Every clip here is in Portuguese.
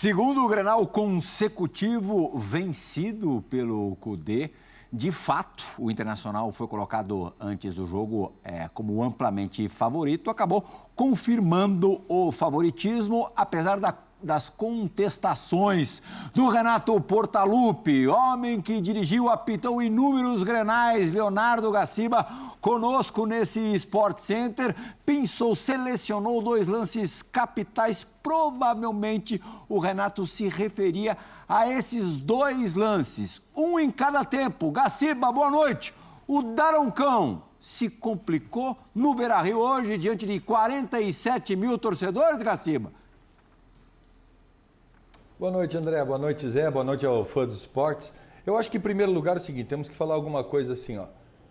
Segundo o Grenal consecutivo vencido pelo Cudê, de fato, o Internacional foi colocado antes do jogo como amplamente favorito, acabou confirmando o favoritismo, apesar das contestações do Renato Portaluppi, homem que dirigiu, apitou inúmeros grenais. Leonardo Gaciba, conosco nesse Sport Center, pensou, selecionou dois lances capitais. Provavelmente o Renato se referia a esses dois lances, um em cada tempo. Gaciba, boa noite. O Daroncão se complicou no Beira-Rio hoje, diante de 47 mil torcedores, Gaciba? Boa noite, André. Boa noite, Zé. Boa noite ao fã dos esportes. Eu acho que, em primeiro lugar, é o seguinte, temos que falar alguma coisa assim, ó.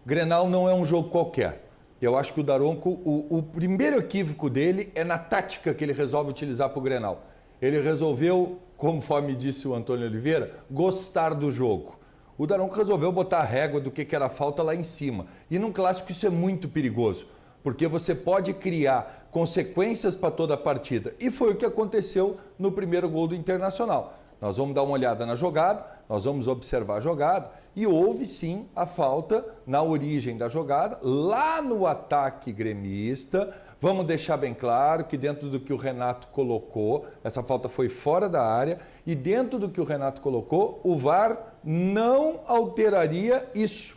Grenal não é um jogo qualquer. Eu acho que o Daronco, o primeiro equívoco dele é na tática que ele resolve utilizar para o Grenal. Ele resolveu, conforme disse o Antônio Oliveira, gostar do jogo. O Daronco resolveu botar a régua do que era falta lá em cima. E num clássico isso é muito perigoso, porque você pode criar consequências para toda a partida. E foi o que aconteceu no primeiro gol do Internacional. Nós vamos dar uma olhada na jogada, nós vamos observar a jogada, e houve sim a falta na origem da jogada, lá no ataque gremista. Vamos deixar bem claro que dentro do que o Renato colocou, essa falta foi fora da área, e dentro do que o Renato colocou, o VAR não alteraria isso.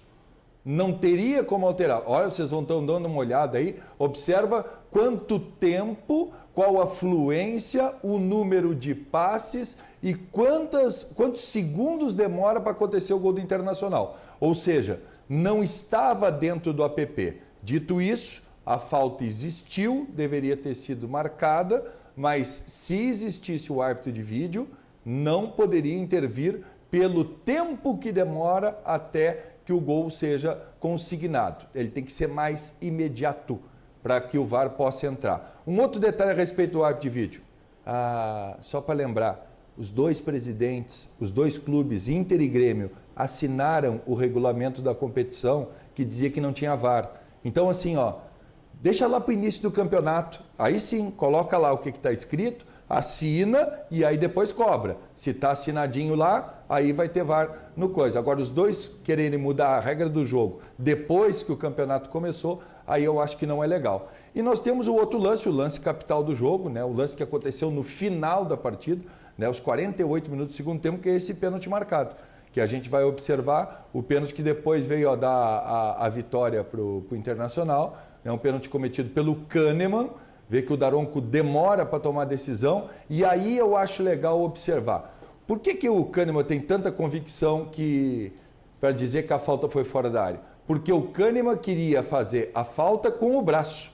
Não teria como alterar. Olha, vocês vão estar dando uma olhada aí, observa quanto tempo, qual a fluência, o número de passes e quantos segundos demora para acontecer o gol do Internacional. Ou seja, não estava dentro do app. Dito isso, a falta existiu, deveria ter sido marcada, mas se existisse o árbitro de vídeo, não poderia intervir pelo tempo que demora até que o gol seja consignado. Ele tem que ser mais imediato para que o VAR possa entrar. Um outro detalhe a respeito do árbitro de vídeo. Só para lembrar, os dois presidentes, os dois clubes, Inter e Grêmio, assinaram o regulamento da competição que dizia que não tinha VAR. Então, assim, ó, deixa lá para o início do campeonato, aí sim, coloca lá o que está escrito, assina e aí depois cobra. Se está assinadinho lá, aí vai ter VAR no coisa. Agora, os dois quererem mudar a regra do jogo depois que o campeonato começou, aí eu acho que não é legal. E nós temos o outro lance, o lance capital do jogo, né? O lance que aconteceu no final da partida, né? Os 48 minutos do segundo tempo, que é esse pênalti marcado, que a gente vai observar, o pênalti que depois veio dar a vitória para o Internacional, é um pênalti cometido pelo Kahneman. Vê que o Daronco demora para tomar a decisão, e aí eu acho legal observar. Por que o Kahneman tem tanta convicção para dizer que a falta foi fora da área? Porque o Kahneman queria fazer a falta com o braço.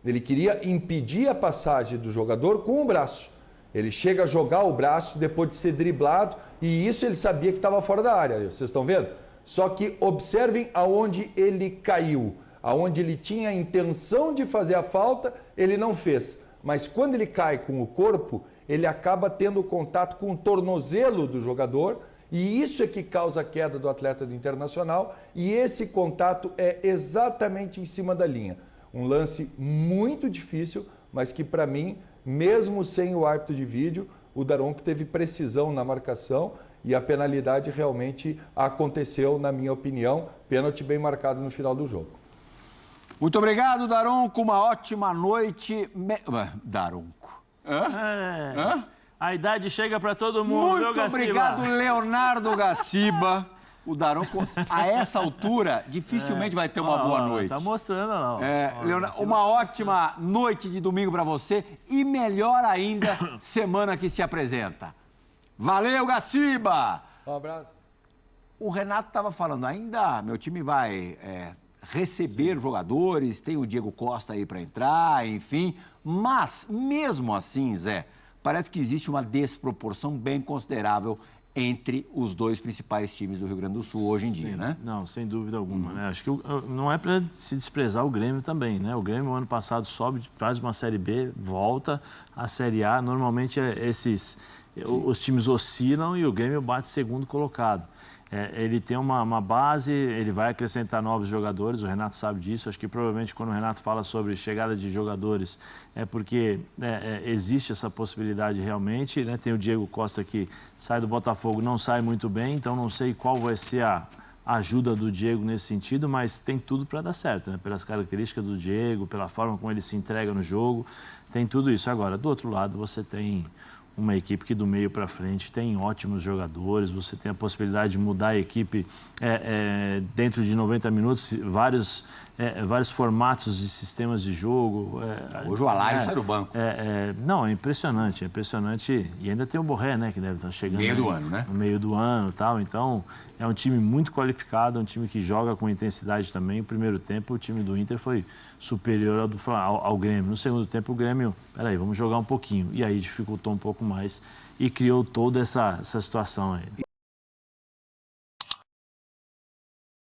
Ele queria impedir a passagem do jogador com o braço. Ele chega a jogar o braço depois de ser driblado, e isso ele sabia que estava fora da área. Vocês estão vendo? Só que observem aonde ele caiu. Aonde ele tinha a intenção de fazer a falta, ele não fez. Mas quando ele cai com o corpo, ele acaba tendo contato com o tornozelo do jogador, e isso é que causa a queda do atleta do Internacional, e esse contato é exatamente em cima da linha. Um lance muito difícil, mas que para mim, mesmo sem o árbitro de vídeo, o Daronco teve precisão na marcação, e a penalidade realmente aconteceu, na minha opinião, pênalti bem marcado no final do jogo. Muito obrigado, Daronco. Uma ótima noite. Daronco. Hã? A idade chega para todo mundo, Muito obrigado, Leonardo Gaciba. O Daronco, a essa altura, dificilmente vai ter uma boa noite. Tá mostrando, não. Leonardo, uma ótima noite de domingo para você e melhor ainda, semana que se apresenta. Valeu, Gaciba! Um abraço. O Renato estava falando, ainda meu time vai receber jogadores, tem o Diego Costa aí para entrar, enfim. Mas, mesmo assim, Zé, parece que existe uma desproporção bem considerável entre os dois principais times do Rio Grande do Sul hoje em dia, né? Não, sem dúvida alguma, né? Acho que não é para se desprezar o Grêmio também, né? O Grêmio, ano passado, sobe, faz uma Série B, volta à Série A. Normalmente, os times oscilam e o Grêmio bate segundo colocado. Ele tem uma base, ele vai acrescentar novos jogadores, o Renato sabe disso. Acho que provavelmente quando o Renato fala sobre chegada de jogadores é porque existe essa possibilidade realmente, né? Tem o Diego Costa que sai do Botafogo, não sai muito bem, então não sei qual vai ser a ajuda do Diego nesse sentido, mas tem tudo para dar certo, né? Pelas características do Diego, pela forma como ele se entrega no jogo, tem tudo isso. Agora, do outro lado, você tem uma equipe que do meio para frente tem ótimos jogadores, você tem a possibilidade de mudar a equipe dentro de 90 minutos, vários formatos e sistemas de jogo. Hoje o Alário sai do banco. Não, é impressionante, e ainda tem o Borré, né, que deve estar chegando meio do ano, né? No meio do ano e tal, então é um time muito qualificado, é um time que joga com intensidade também. O primeiro tempo o time do Inter foi superior ao Grêmio. No segundo tempo o Grêmio, peraí, vamos jogar um pouquinho, e aí dificultou um pouco mais e criou toda essa situação aí.